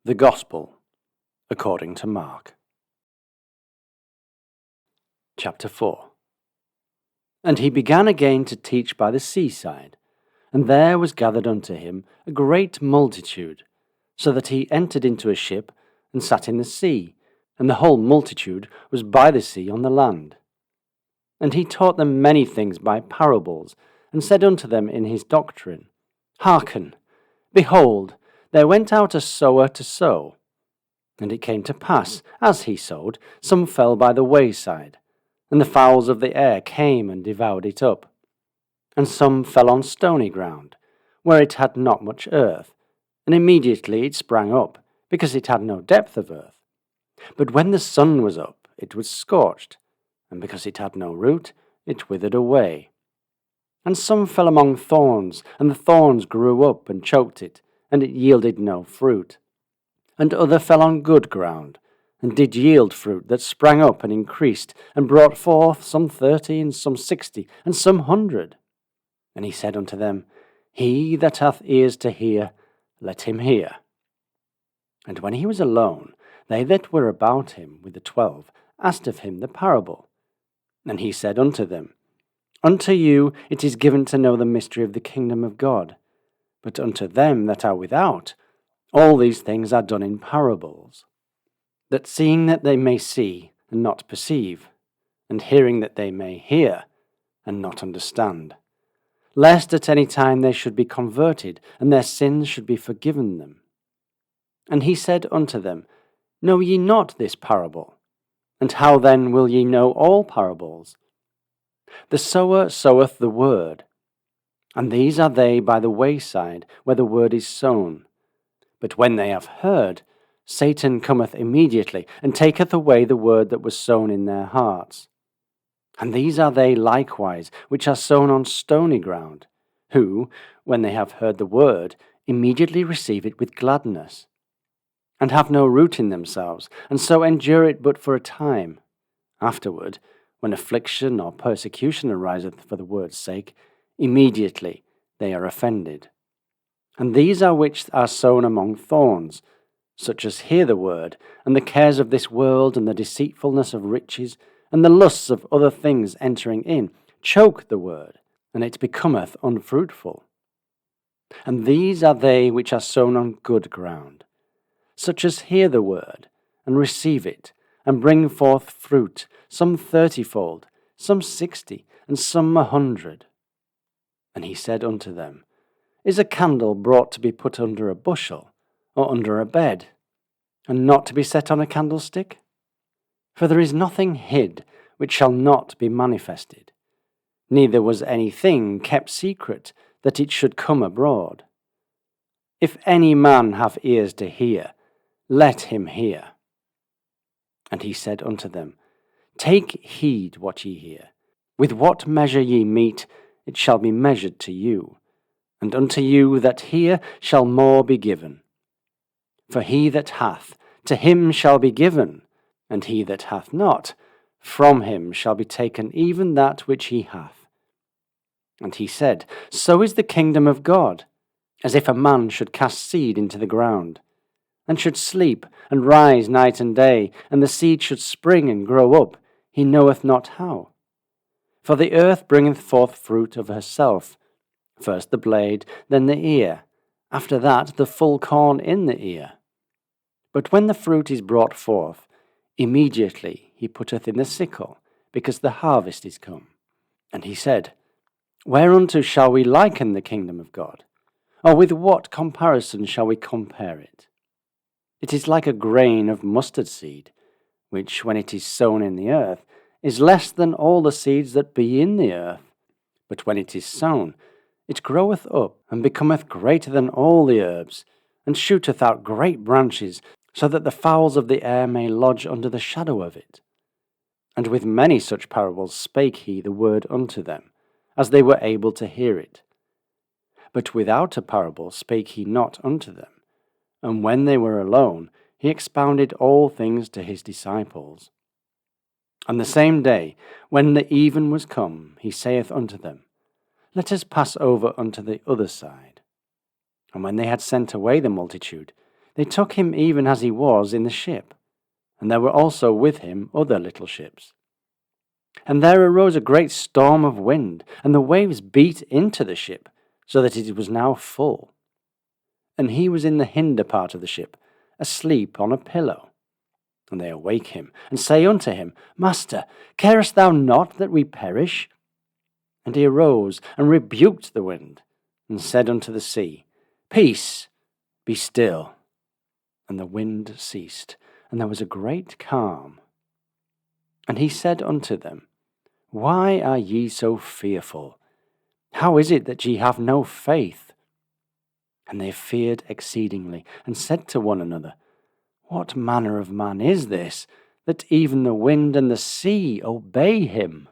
The Gospel according to Mark. Chapter 4. And he began again to teach by the seaside, and there was gathered unto him a great multitude, so that he entered into a ship, and sat in the sea, and the whole multitude was by the sea on the land. And he taught them many things by parables, and said unto them in his doctrine, Hearken, behold, there went out a sower to sow. And it came to pass, as he sowed, some fell by the wayside, and the fowls of the air came and devoured it up. And some fell on stony ground, where it had not much earth, and immediately it sprang up, because it had no depth of earth. But when the sun was up, it was scorched, and because it had no root, it withered away. And some fell among thorns, and the thorns grew up and choked it, and it yielded no fruit. And other fell on good ground, and did yield fruit that sprang up and increased, and brought forth some 30, and some 60, and some 100. And he said unto them, He that hath ears to hear, let him hear. And when he was alone, they that were about him with the 12 asked of him the parable. And he said unto them, Unto you it is given to know the mystery of the kingdom of God, but unto them that are without, all these things are done in parables, that seeing that they may see and not perceive, and hearing that they may hear and not understand, lest at any time they should be converted, and their sins should be forgiven them. And he said unto them, Know ye not this parable? And how then will ye know all parables? The sower soweth the word, and these are they by the wayside where the word is sown. But when they have heard, Satan cometh immediately, and taketh away the word that was sown in their hearts. And these are they likewise which are sown on stony ground, who, when they have heard the word, immediately receive it with gladness, and have no root in themselves, and so endure it but for a time. Afterward, when affliction or persecution ariseth for the word's sake, immediately they are offended. And these are which are sown among thorns, such as hear the word, and the cares of this world, and the deceitfulness of riches, and the lusts of other things entering in, choke the word, and it becometh unfruitful. And these are they which are sown on good ground, such as hear the word, and receive it, and bring forth fruit, some 30-fold, some 60, and some 100. And he said unto them, Is a candle brought to be put under a bushel, or under a bed, and not to be set on a candlestick? For there is nothing hid which shall not be manifested, neither was anything kept secret that it should come abroad. If any man have ears to hear, let him hear. And he said unto them, Take heed what ye hear. With what measure ye mete, it shall be measured to you, and unto you that hear shall more be given. For he that hath, to him shall be given, and he that hath not, from him shall be taken even that which he hath. And he said, So is the kingdom of God, as if a man should cast seed into the ground, and should sleep and rise night and day, and the seed should spring and grow up, he knoweth not how. For the earth bringeth forth fruit of herself, first the blade, then the ear, after that the full corn in the ear. But when the fruit is brought forth, immediately he putteth in the sickle, because the harvest is come. And he said, Whereunto shall we liken the kingdom of God? Or with what comparison shall we compare it? It is like a grain of mustard seed, which, when it is sown in the earth, is less than all the seeds that be in the earth. But when it is sown, it groweth up, and becometh greater than all the herbs, and shooteth out great branches, so that the fowls of the air may lodge under the shadow of it. And with many such parables spake he the word unto them, as they were able to hear it. But without a parable spake he not unto them. And when they were alone, he expounded all things to his disciples. And the same day, when the even was come, he saith unto them, Let us pass over unto the other side. And when they had sent away the multitude, They took him even as he was in the ship, and there were also with him other little ships. And there arose a great storm of wind, and the waves beat into the ship, so that it was now full. And he was in the hinder part of the ship, asleep on a pillow. And they awake him, and say unto him, Master, carest thou not that we perish? And he arose, and rebuked the wind, and said unto the sea, Peace, be still. And the wind ceased, and there was a great calm. And he said unto them, Why are ye so fearful? How is it that ye have no faith? And they feared exceedingly, and said to one another, What manner of man is this, that even the wind and the sea obey him?